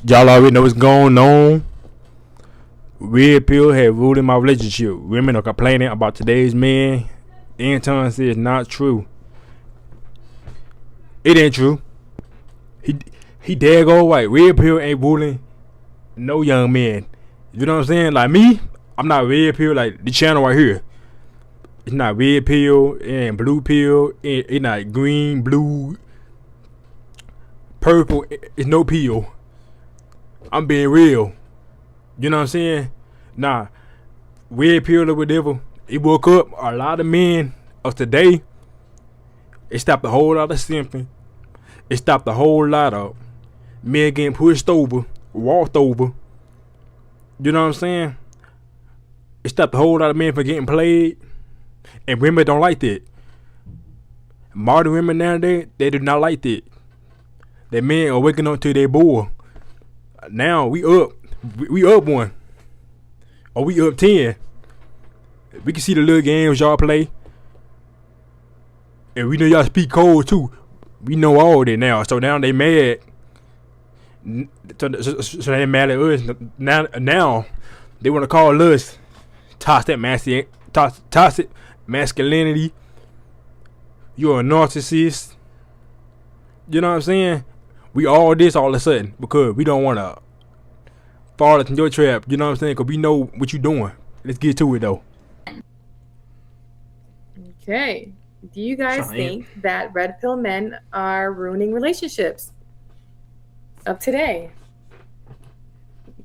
Y'all already know what's going on. Red pill had ruled in my relationship. Women are complaining about today's men. Anton says it's not true. It ain't true. He dead go white. Red pill ain't ruling no young man. You know what I'm saying? Like me, I'm not red pill like the channel right here. It's not red pill and blue pill. It's not green, blue, purple. It's no pill. I'm being real. You know what I'm saying? Nah, red pill or whatever. It woke up a lot of men of today. It stopped a whole lot of simping. It stopped a whole lot of men getting pushed over, walked over. You know what I'm saying? It stopped a whole lot of men from getting played. And women don't like that. Modern women nowadays, they do not like that. That men are waking up to their boy. Now we up. We up one. Or we up 10. We can see the little games y'all play. And we know y'all speak code too. We know all that now. So now they mad. So they mad at us. Now they want to call us toxic masculinity. You're a narcissist. You know what I'm saying? We all this all of a sudden because we don't want to fall into your trap. You know what I'm saying? Because we know what you're doing. Let's get to it though. Okay. Do you guys think that red pill men are ruining relationships of today?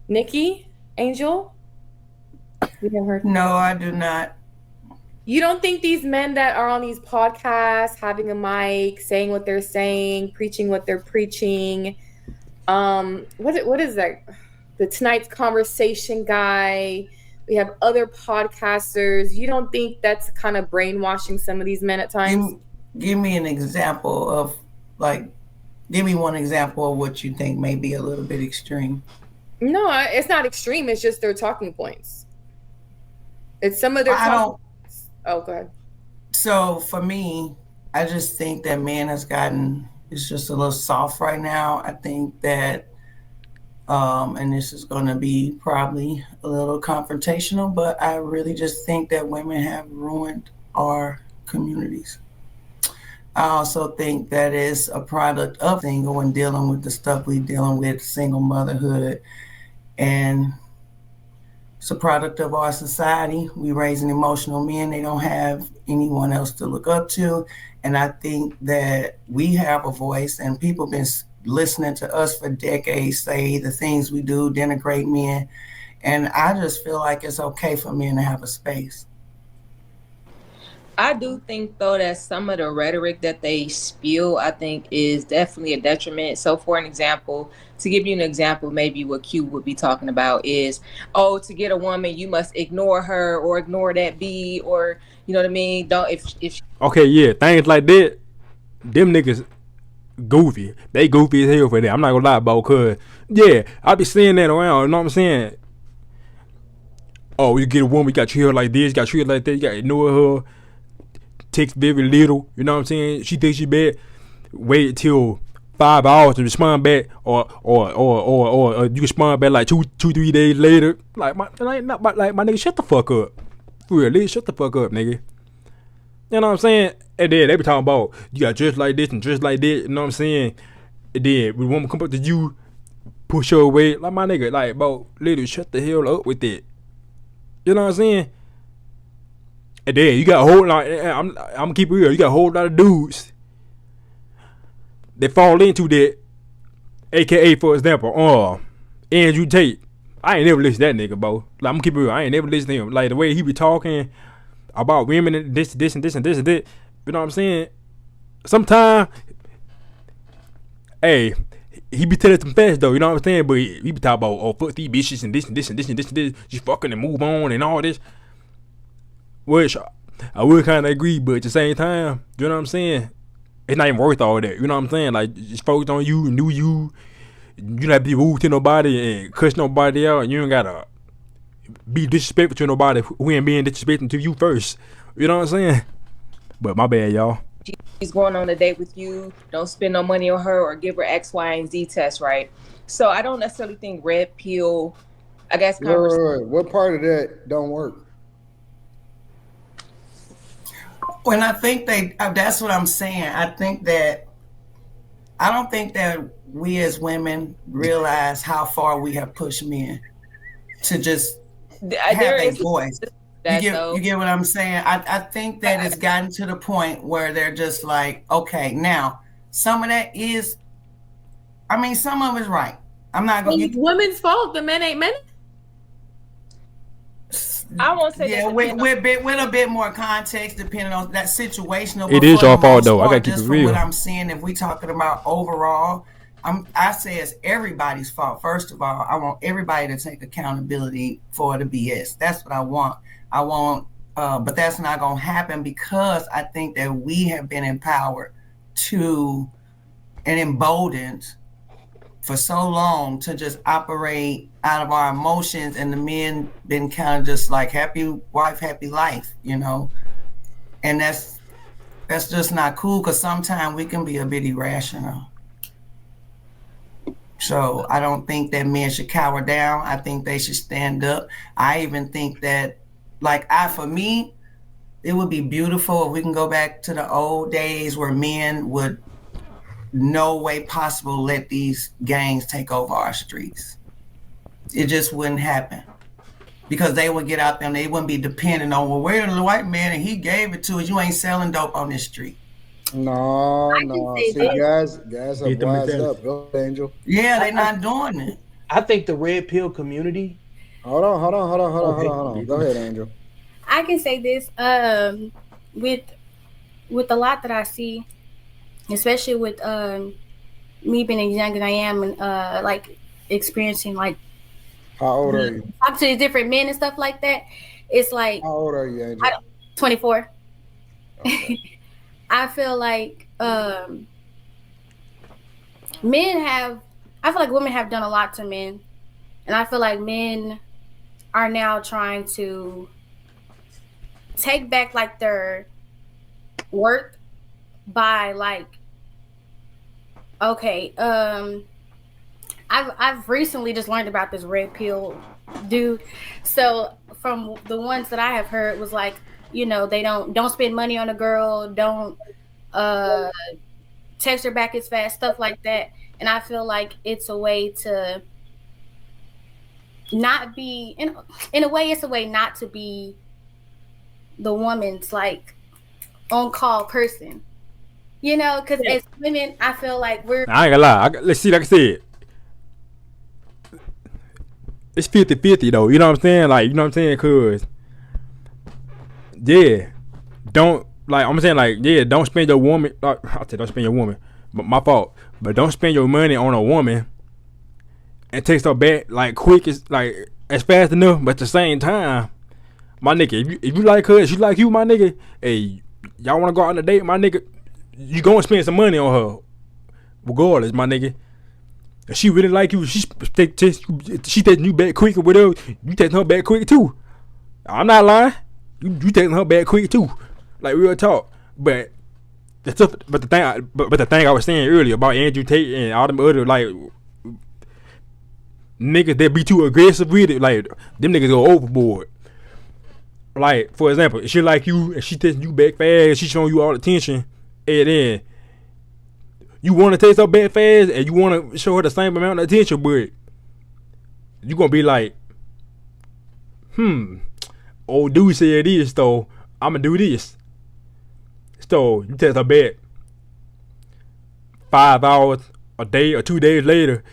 Nikki, Angel? We haven't heard. No, I do not. You don't think these men that are on these podcasts, having a mic, saying what they're saying, preaching what they're preaching, what is that? The Tonight's Conversation guy. We have other podcasters. You don't think that's kind of brainwashing some of these men at times? Give me an example of, give me one example of what you think may be a little bit extreme. No, it's not extreme. It's just their talking points. It's some of their Oh, go ahead. So for me, I just think that man has it's just a little soft right now. I think that, and this is going to be probably a little confrontational, but I really just think that women have ruined our communities. I also think that it's a product of single and dealing with the stuff we're dealing with, single motherhood, and it's a product of our society. We raising emotional men. They don't have anyone else to look up to. And I think that we have a voice, and people have been listening to us for decades say the things we do, denigrate men. And I just feel like it's okay for men to have a space. I do think, though, that some of the rhetoric that they spew, I think, is definitely a detriment. So, for an example, to give you an example, maybe what Q would be talking about is, to get a woman, you must ignore her or ignore that B, or, you know what I mean? Okay, yeah, things like that, them niggas goofy. They goofy as hell for that. I'm not gonna lie about, cause yeah, I be seeing that around. You know what I'm saying? Oh, you get a woman, you got to treat her like this, you got to treat her like that, you got to ignore her. Takes very little, you know what I'm saying? She thinks she bad. Wait till 5 hours to respond back, or you respond back like 2-3 days later. Like my nigga, shut the fuck up. Really, shut the fuck up, nigga. You know what I'm saying? And then they be talking about you got dressed like this and dressed like that. You know what I'm saying? And then when a woman come up to you, push her away. Like my nigga, like bro, literally shut the hell up with it. You know what I'm saying? And then you got a whole lot. I'm gonna keep it real. You got a whole lot of dudes that fall into that. AKA, for example, Andrew Tate. I ain't never listen to that nigga, bro. Like, I'm gonna keep it real. I ain't never listen to him. Like the way he be talking about women and this and this and this and that. You know what I'm saying? Sometimes, hey, he be telling some facts though. You know what I'm saying? But he be talking about fuck these bitches and this and this and this and this and this. Just fucking and move on and all this. Which I would kind of agree, but at the same time, you know what I'm saying? It's not even worth all that. You know what I'm saying? Like, just focus on you, knew you. You don't have to be rude to nobody and cuss nobody out. And you ain't got to be disrespectful to nobody who ain't being disrespectful to you first. You know what I'm saying? But my bad, y'all. She's going on a date with you. Don't spend no money on her or give her X, Y, and Z test, right? So I don't necessarily think red pill, I guess, Wait. What part of that don't work? When I think that's what I'm saying. I don't think that we as women realize how far we have pushed men to just have there a is voice. that You though. get what I'm saying? I think that it's gotten to the point where they're just like, okay, now some of that is, I mean, some of it's right. I'm not going It's women's fault. The men ain't men. I won't say Yeah, that. with a bit more context, depending on that situational. It but is for your the fault, most though. I part, gotta keep just it from real. what I'm seeing, if we talking about overall, I say it's everybody's fault. First of all, I want everybody to take accountability for the BS. That's what I want. But that's not gonna happen because I think that we have been empowered to and emboldened for so long to just operate out of our emotions, and the men been kind of just like happy wife, happy life, and that's just not cool because sometimes we can be a bit irrational. So I don't think that men should cower down. I think they should stand up. I even think that, for me, it would be beautiful if we can go back to the old days where men would no way possible let these gangs take over our streets. It just wouldn't happen because they would get out there and they wouldn't be dependent on, well, where's the white man and he gave it to us. You ain't selling dope on this street. No. say See, this. guys Get have the wised mentality. up. Go ahead, Angel. Yeah, they're not doing it. I think the red pill community. Hold on. Go ahead, Angel. I can say this with a lot that I see, especially with me being as young as I am and like experiencing like How old are you? talk to these different men and stuff like that. It's like How old are you, Angel? 24. Okay. I feel like I feel like women have done a lot to men, and I feel like men are now trying to take back like their worth by like, okay, I've recently just learned about this red pill dude. So from the ones that I have heard was like, they don't spend money on a girl, don't text her back as fast, stuff like that. And I feel like it's a way to not be in a way, it's a way not to be the woman's like on call person, because as women, I feel like we're I ain't gonna lie. Let's see, like I said, it's 50-50 though. You know what I'm saying? Like, you know what I'm saying? Cause yeah, don't I'm saying don't spend your woman. I said don't spend your woman, but my fault. But don't spend your money on a woman and text her back quick as fast enough. But at the same time, my nigga, if you like her, she like you, my nigga. Hey, y'all wanna go out on a date, my nigga? You gonna spend some money on her, regardless, my nigga. If she really like you, she texting you back quick or whatever. You texting her back quick too. I'm not lying. You texting her back quick too, like real talk. But the thing I was saying earlier about Andrew Tate and all them other niggas that be too aggressive with it, them niggas go overboard. Like, for example, if she like you and she texting you back fast, she showing you all the attention, and then you want to text her back fast and you want to show her the same amount of attention, but you gonna be like, old dude said this, so I'ma do this. So you text her back 5 hours, a day, or 2 days later,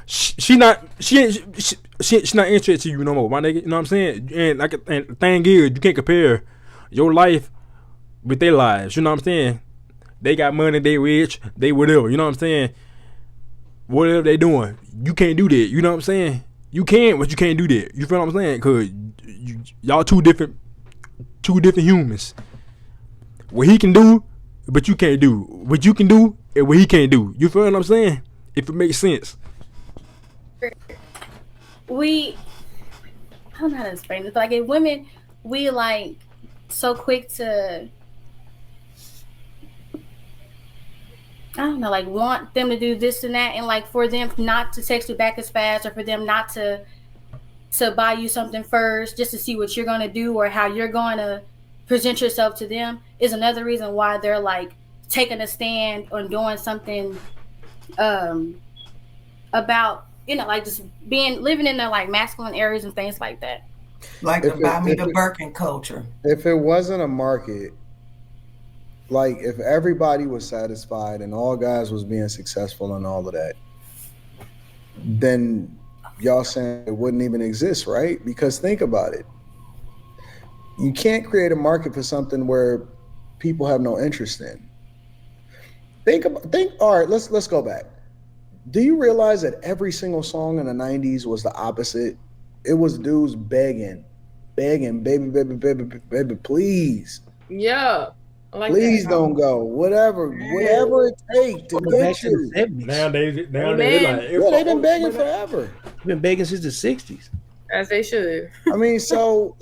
she not interested in you no more, my nigga. You know what I'm saying? And the thing is, you can't compare your life with their lives. You know what I'm saying? They got money, they rich, they whatever. You know what I'm saying? Whatever they doing, you can't do that. You know what I'm saying? You can, but you can't do that. You feel what I'm saying? Cause y'all two different humans. What he can do, but you can't do. What you can do, and what he can't do. You feel what I'm saying? If it makes sense. I don't know how to explain it. Like, in women, we so quick to I don't know, like want them to do this and that, and like for them not to text you back as fast, or for them not to buy you something first just to see what you're gonna do or how you're gonna present yourself to them is another reason why they're like taking a stand on doing something about, you know, like just living in their like masculine areas and things like that. Like the buy me the Birkin culture. If it wasn't a market, like if everybody was satisfied and all guys was being successful and all of that, then y'all saying it wouldn't even exist, right? Because think about it. You can't create a market for something where people have no interest in. All right, let's go back. Do you realize that every single song in the 90s was the opposite? It was dudes begging, baby, please. Yeah. I like Please that. don't go. Whatever it takes to Back get to the you. 70s. Nowadays, Amen. like, Yeah, they've been begging forever. They've been begging since the 60s. As they should. I mean, so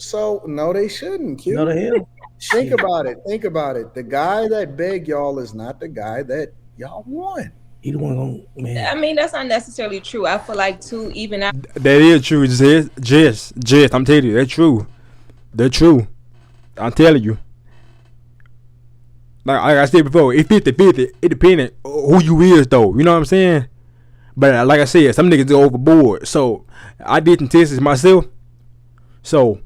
no, they shouldn't. Q. No the hell. Think about it. The guy that begged y'all is not the guy that y'all want. He the one going, man. I mean, that's not necessarily true. I feel like too, even after that is true. Just, I'm telling you, that's true. They're true. I'm telling you. Like I said before, it's 50-50. It depends on who you is, though. You know what I'm saying? But like I said, some niggas go overboard. So I did some tests myself. So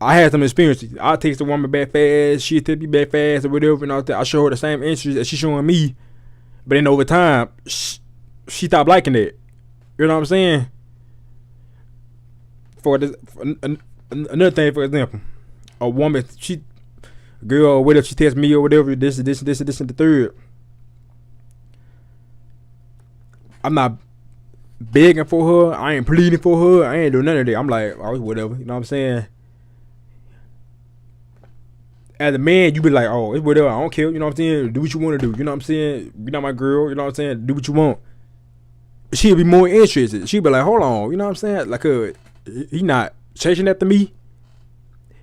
I had some experiences. I text a woman back fast. She text me back fast or whatever. And all that. I show her the same interest that she's showing me. But then over time, she stopped liking it. You know what I'm saying? Another thing, for example, a woman, girl or whatever, she texts me or whatever, this and the third. I'm not begging for her. I ain't pleading for her. I ain't doing none of that. I'm like, oh, whatever. You know what I'm saying? As a man, you be like, oh, it's whatever. I don't care. You know what I'm saying? Do what you want to do. You know what I'm saying? You're not my girl. You know what I'm saying? Do what you want. She'll be more interested. She'll be like, hold on. You know what I'm saying? Like, he not chasing after me.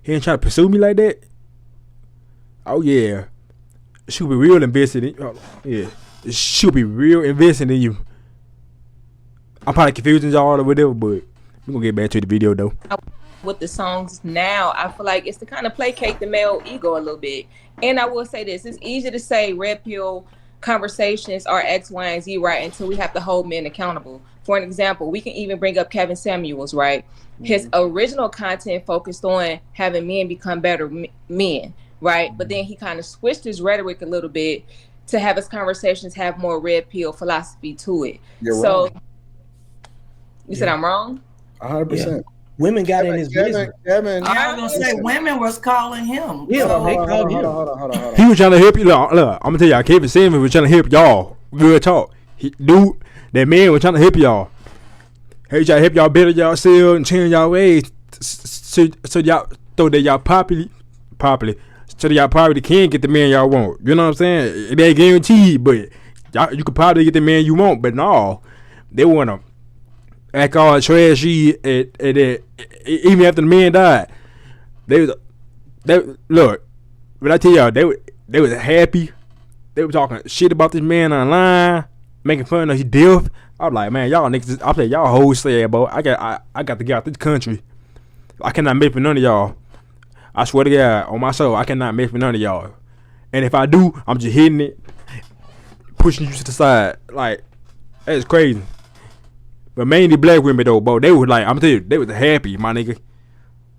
He ain't trying to pursue me like that. Oh, yeah. She'll be real invested in yeah. She'll be real invested in you. I'm probably confusing y'all or whatever, but we're going to get back to the video, though. with the songs now, I feel like it's to kind of placate the male ego a little bit. And I will say this, it's easy to say red pill conversations are X, Y, and Z, right, until we have to hold men accountable. For an example, we can even bring up Kevin Samuels, right? His original content focused on having men become better men, right? But then he kind of switched his rhetoric a little bit to have his conversations have more red pill philosophy to it. You're so wrong. You said I'm wrong? 100%. Women got in his business. Kevin, I was gonna say women was calling him. Yeah, So- they called him. Hold on. He was trying to help you. Look, I'm gonna tell y'all, Kevin Samuels was trying to help y'all. Real talk. That man was trying to help y'all. He trying to help y'all better yourself and change y'all ways, so y'all so that y'all properly, so that y'all probably can get the man y'all want. You know what I'm saying? It ain't guaranteed, but y'all, you could probably get the man you want. But no, they wanna act all trashy even after the man died. They look. When I tell y'all, they was happy. They were talking shit about this man online, making fun of his death. I was like, man, y'all niggas. I said, y'all hoes sad, bro. I got to get out this country. I cannot make for none of y'all. I swear to God, on my soul, I cannot make for none of y'all. And if I do, I'm just hitting it, pushing you to the side. Like, that's crazy. But mainly black women though, bro. They were like, I'm telling you, they was happy, my nigga.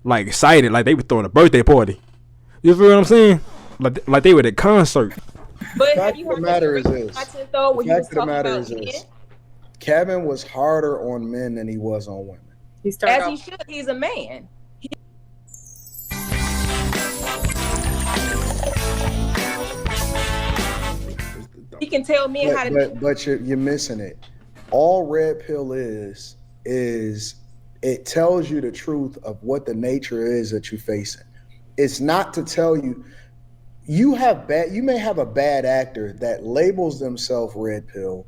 Like excited, like they were throwing a birthday party. You feel what I'm saying? Like they were at a concert. But Fact have you of heard the matter the is this. content though, where he was Fact of the talking matter about is this. men? Kevin was harder on men than he was on women. He started As he off. should. He's a man. He can tell men how to. But you're missing it. All red pill is it tells you the truth of what the nature is that you're facing. It's not to tell you you may have a bad actor that labels themselves red pill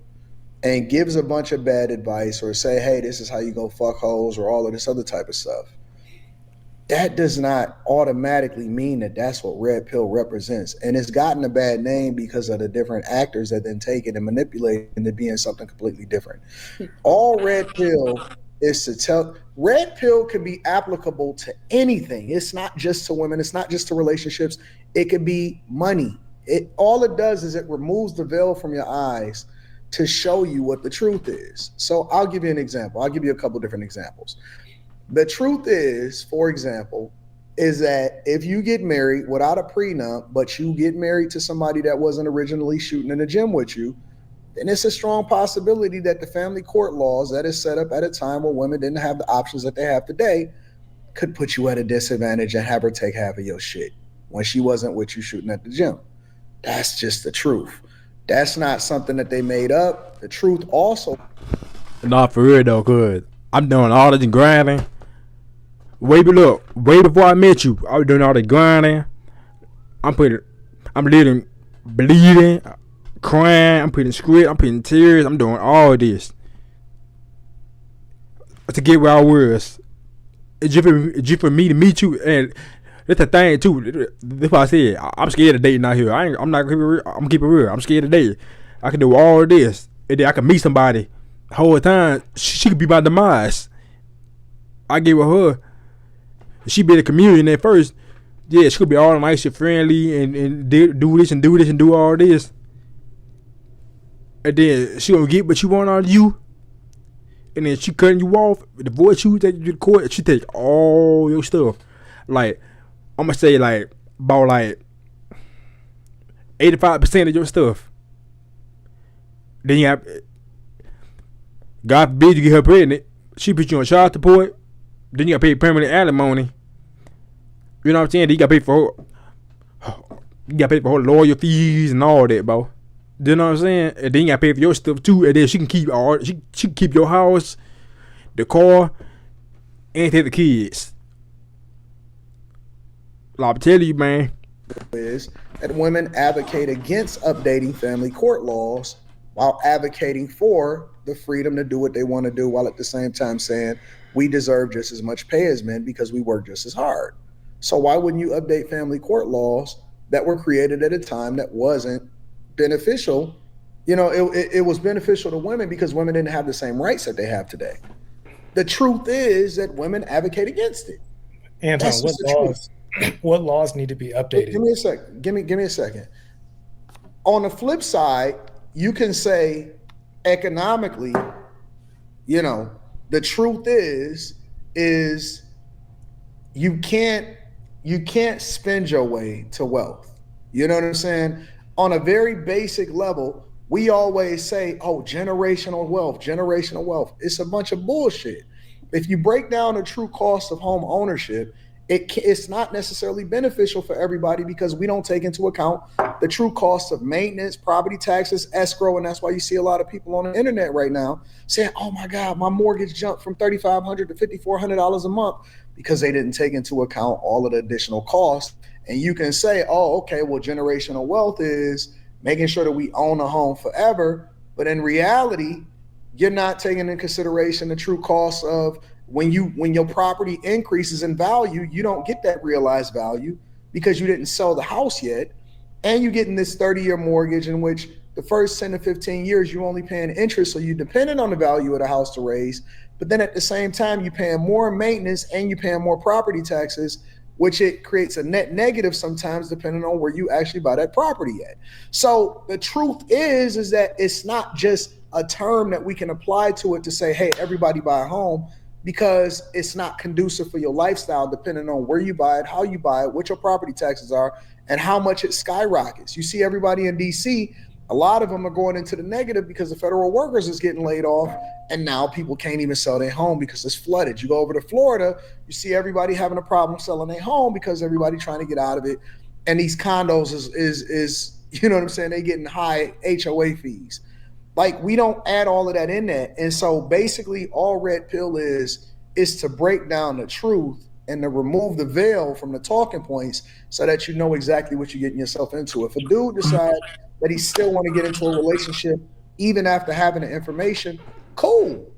and gives a bunch of bad advice or say, hey, this is how you go fuck hoes or all of this other type of stuff. that does not automatically mean that that's what red pill represents. And it's gotten a bad name because of the different actors that then take it and manipulate it into being something completely different. All red pill is to tell, red pill can be applicable to anything. It's not just to women. It's not just to relationships. It could be money. All it does is it removes the veil from your eyes to show you what the truth is. So I'll give you an example. I'll give you a couple different examples. The truth is, for example, is that if you get married without a prenup, but you get married to somebody that wasn't originally shooting in the gym with you, then it's a strong possibility that the family court laws that is set up at a time where women didn't have the options that they have today could put you at a disadvantage and have her take half of your shit when she wasn't with you shooting at the gym. That's just the truth. That's not something that they made up. The truth also. Nah, for real though, cause I'm doing all this grinding. Way before I met you, I was doing all the grinding. I'm bleeding, crying. I'm putting sweat. I'm putting tears. I'm doing all this to get where I was. It's just for me to meet you, and that's the thing too. That's why I said I'm scared of dating out here. I'm not keeping real. I'm keeping real. I'm scared of dating. I can do all this, and then I can meet somebody. The whole time she could be my demise. I get with her. She be the comedian at first. Yeah, she could be all nice and friendly and do this and do this and do all this. And then she gonna get what she want out of you. And then she cutting you off, divorce you, take you to the court, she take all your stuff. Like, I'm gonna say like about like 85% of your stuff. Then you have, God forbid you get her pregnant, she put you on child support. Then you gotta pay permanent alimony. You know what I'm saying? Then you gotta pay for her lawyer fees and all that, bro. You know what I'm saying? And then you gotta pay for your stuff too. And then she can keep she can keep your house, the car, and take the kids. Like I'm telling you, man. Is that women advocate against updating family court laws while advocating for the freedom to do what they want to do, while at the same time saying we deserve just as much pay as men because we work just as hard. So why wouldn't you update family court laws that were created at a time that wasn't beneficial? You know, it was beneficial to women because women didn't have the same rights that they have today. The truth is that women advocate against it. Anton, what laws need to be updated? Give me a second. Give me a second. On the flip side, you can say economically, you know, the truth is you can't spend your way to wealth. You know what I'm saying? On a very basic level, we always say, oh, generational wealth. It's a bunch of bullshit. If you break down the true cost of home ownership, it's not necessarily beneficial for everybody because we don't take into account the true cost of maintenance, property taxes, escrow. And that's why you see a lot of people on the internet right now saying, oh my God, my mortgage jumped from $3,500 to $5,400 a month, because they didn't take into account all of the additional costs. And you can say, oh, okay, well, generational wealth is making sure that we own a home forever. But in reality, you're not taking into consideration the true cost of when your property increases in value, you don't get that realized value because you didn't sell the house yet. And you're getting this 30-year mortgage in which the first 10 to 15 years, you're only paying interest. So you're dependent on the value of the house to raise. But then at the same time, you're paying more maintenance and you're paying more property taxes, which it creates a net negative sometimes depending on where you actually buy that property at. So the truth is that it's not just a term that we can apply to it to say, hey, everybody buy a home, because it's not conducive for your lifestyle depending on where you buy it, how you buy it, what your property taxes are, and how much it skyrockets. You see everybody in DC, a lot of them are going into the negative because the federal workers is getting laid off, and now people can't even sell their home because it's flooded. You go over to Florida, you see everybody having a problem selling their home because everybody trying to get out of it. And these condos is you know what I'm saying, they getting high HOA fees. Like, we don't add all of that in there. And so basically all red pill is to break down the truth and to remove the veil from the talking points so that you know exactly what you're getting yourself into. If a dude decides that he still want to get into a relationship even after having the information, cool.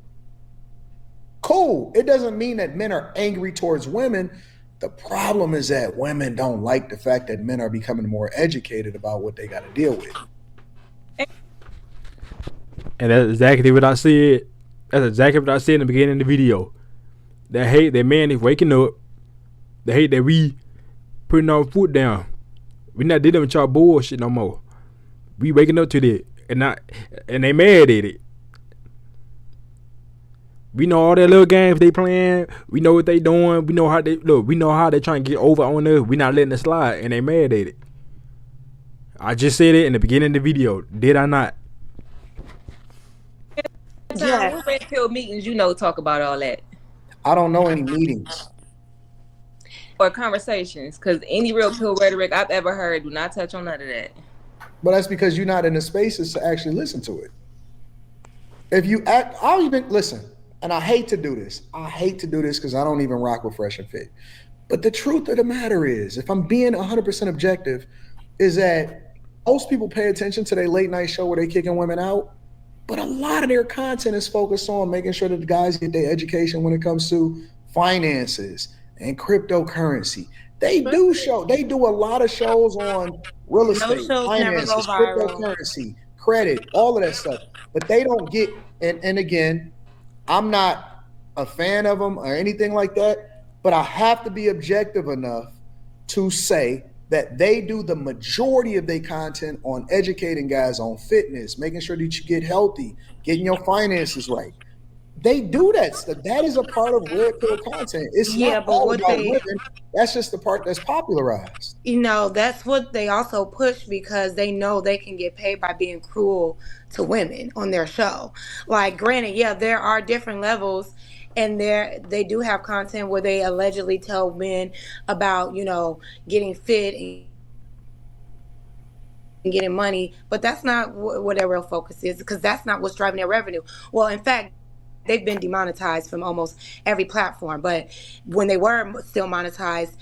It doesn't mean that men are angry towards women. The problem is that women don't like the fact that men are becoming more educated about what they got to deal with. And that's exactly what I said. That's exactly what I said in the beginning of the video. They hate that man is waking up. They hate that we putting our foot down. We not dealing with y'all bullshit no more. We waking up to that, and they mad at it. We know all that little games they playing. We know what they doing. We know how they look. We know how they trying to get over on us. We not letting it slide, and they mad at it. I just said it in the beginning of the video. Did I not? Yeah. Red pill meetings, talk about all that. I don't know any meetings or conversations, because any real pill rhetoric I've ever heard do not touch on none of that. But that's because you're not in the spaces to actually listen to it. If you act, I'll even listen. And I hate to do this. I hate to do this because I don't even rock with Fresh and Fit. But the truth of the matter is, if I'm being 100% objective, is that most people pay attention to their late night show where they kicking women out. But a lot of their content is focused on making sure that the guys get their education when it comes to finances and cryptocurrency. They do a lot of shows on real estate, finances, cryptocurrency, credit, all of that stuff. But they don't get, and again, I'm not a fan of them or anything like that, but I have to be objective enough to say that they do the majority of their content on educating guys on fitness, making sure that you get healthy, getting your finances right. They do that stuff. That is a part of red pill content. It's not all about women. That's just the part that's popularized. That's what they also push because they know they can get paid by being cruel to women on their show. Like, granted, there are different levels, and they do have content where they allegedly tell men about, getting fit and getting money, but that's not what their real focus is, because that's not what's driving their revenue. Well, in fact, they've been demonetized from almost every platform, but when they were still monetized,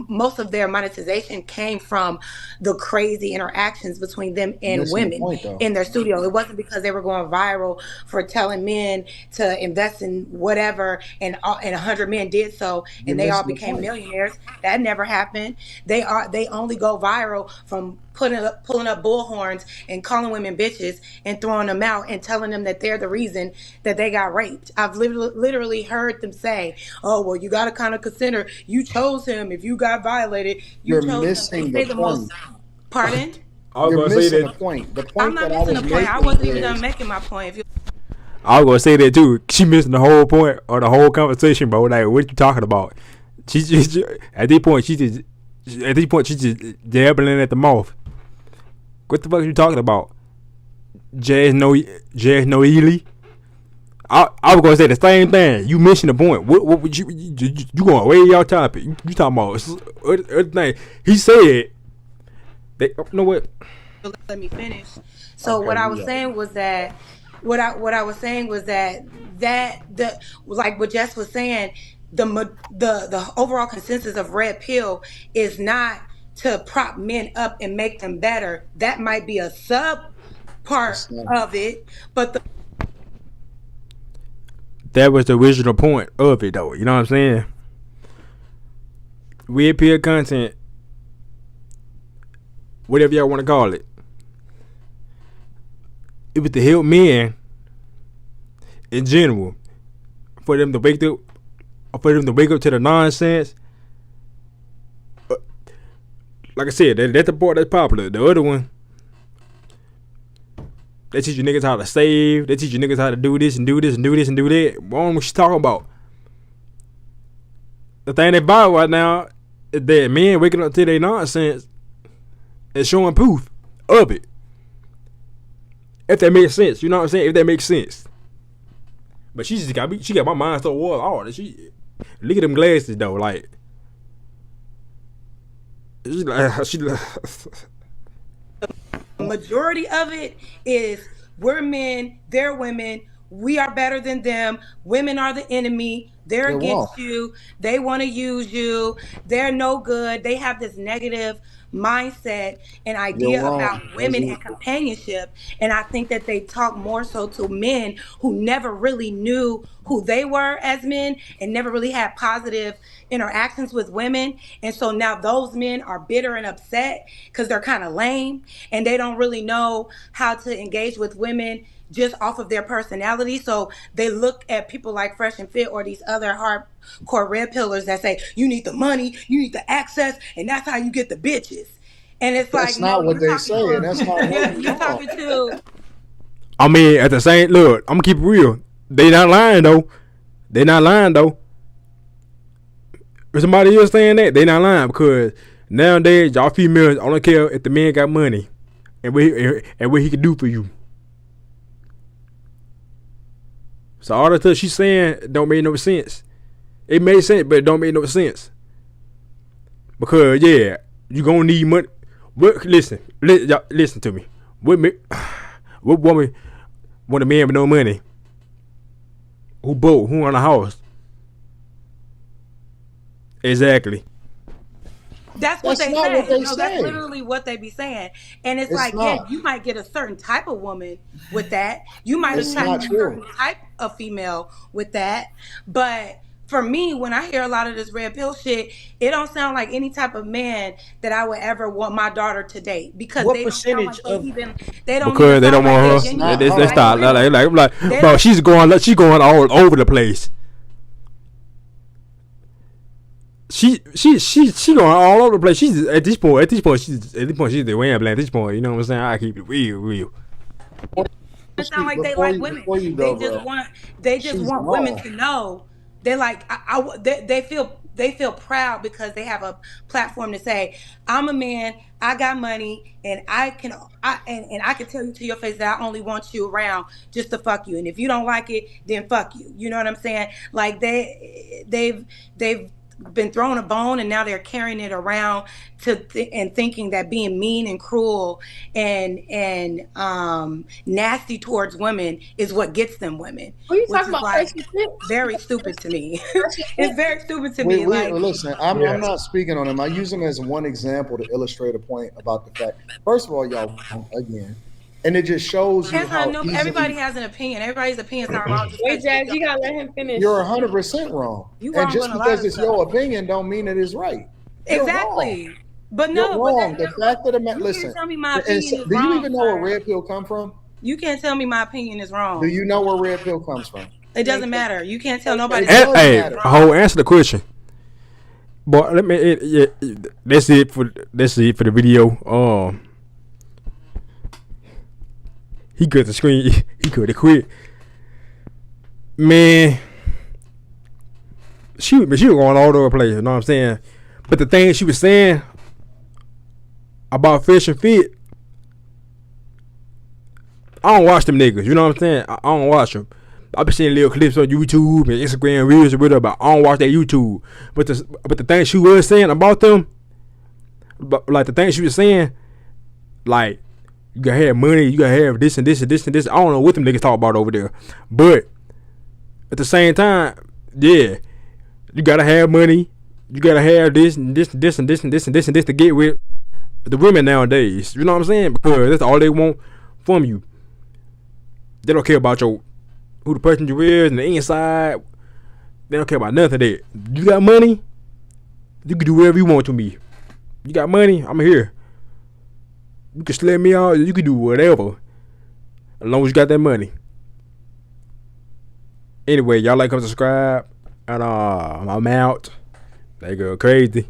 most of their monetization came from the crazy interactions between them and women in their studio. It wasn't because they were going viral for telling men to invest in whatever, and 100 men did so, and they all became millionaires. That never happened. They only go viral from pulling up bullhorns and calling women bitches and throwing them out and telling them that they're the reason that they got raped. I've literally heard them say, "Oh, well, you got to kind of consider you chose him. If you got violated, you're missing the point." Pardon? You're missing the point. The point I'm not missing the point. I wasn't even done making my point. I was gonna say that too. She missing the whole point or the whole conversation, bro. Like, what you talking about? She just at this point she's just dabbling at the mouth. What the fuck are you talking about? Jazz no Ely? I was gonna say the same thing. You mentioned the point. What would you going way y'all topic? You talking about other thing? He said that. You know what? Let me finish. So okay, what I was saying was that what I was saying was that the like what Jess was saying, the overall consensus of red pill is not to prop men up and make them better. That might be a sub part of it, but that was the original point of it, though. You know what I'm saying? Red pill content, whatever y'all want to call it, it was to help men in general, for them to wake up to the nonsense. Like I said, that's the part that's popular. The other one, they teach you niggas how to save. They teach you niggas how to do this and do this and do this and do that. What she talking about? The thing they buy right now is that men waking up to their nonsense and showing proof of it. If that makes sense, you know what I'm saying? If that makes sense. But she got my mind so wild. Oh, she look at them glasses though, like. The majority of it is we're men, they're women. we are better than them. Women are the enemy. They're You're against wrong. you. They want to use you. They're no good. They have this negative mindset and idea wrong. about women and companionship. And I think that they talk more so to men who never really knew who they were as men and never really had positive interactions with women. And so now those men are bitter and upset because they're kind of lame and they don't really know how to engage with women just off of their personality. So they look at people like Fresh and Fit or these other hardcore red pillars that say, you need the money, you need the access, and that's how you get the bitches. And it's That's like, not no, what you're they talking say, to- and that's not you're talking to I mean, at the same look, I'm gonna keep it real. They not lying though. They not lying though. If somebody else saying that, they not lying because nowadays y'all females only care if the man got money and what he can do for you. So all the stuff she's saying don't make no sense. It made sense, but it don't make no sense. Because yeah, you gonna need money. What? Listen to me. What woman want a man with no money? Who broke? Who on a house? Exactly. That's what That's they not say. what they No, say. that's literally what they be saying. And it's It's like, not. yeah, you might get a certain type of woman with that. You might It's attract not a true. certain type of female with that. But for me, when I hear a lot of this red pill shit, it don't sound like any type of man that I would ever want my daughter to date because What they don't sound like percentage of- they don't Because even they sound don't like want they her. not- They genuinely start women. like They bro. don't- She's going all over the place. She going all over the place. She's at this point she's the way I'm at this point. You know what I'm saying? I keep it real. It sound like they Before like you- women. before you go, They just bro. want She's women wrong. to know. They're like they feel proud because they have a platform to say, I'm a man, I got money, and I can tell you to your face that I only want you around just to fuck you. And if you don't like it, then fuck you. You know what I'm saying? Like they've been thrown a bone and now they're carrying it around and thinking that being mean and cruel and nasty towards women is what gets them women. Who are you Which talking is about? like Fresh and Fit? very stupid to me. It's very stupid to me. Like Listen, I'm not speaking on him. I'm using it as one example to illustrate a point about the fact. First of all, y'all, again, and it just shows you that's how not easily everybody has an opinion. Everybody's opinion's not wrong. Just Wait, because Jazz, you gotta let him finish. you're 100% wrong. You And wrong just on a lot because of it's stuff. your opinion don't mean it is right. You're Exactly. wrong. But no, You're but wrong. that- The fact of the matter, you listen. can't tell me my and opinion so- is do you wrong, even know where sir. red pill come from? You can't tell me my opinion is wrong. Do you know where red pill comes from? It doesn't matter. You can't tell nobody. It does Hey, matter. Ho, answer the question. But let me. That's it for the video. He cut the screen. He could have quit. Man, she was going all over the place. You know what I'm saying? But the thing she was saying about Fresh and Fit, I don't watch them niggas. You know what I'm saying? I don't watch them. I been seeing little clips on YouTube and Instagram reels or whatever, but I don't watch that YouTube. But the thing she was saying about them, like the thing she was saying, like you gotta have money, you gotta have this and this and this and this. I don't know what them niggas talk about over there, but at the same time, yeah, you gotta have money, you gotta have this and this and this and this and this and this and this to get with the women nowadays. You know what I'm saying? Because that's all they want from you. They don't care about who the person you is and the inside. They don't care about nothing of that. You got money, you can do whatever you want to me. You got money, I'm here. You can slap me out, you can do whatever. As long as you got that money. Anyway, y'all like, come subscribe. And I'm out. They go crazy.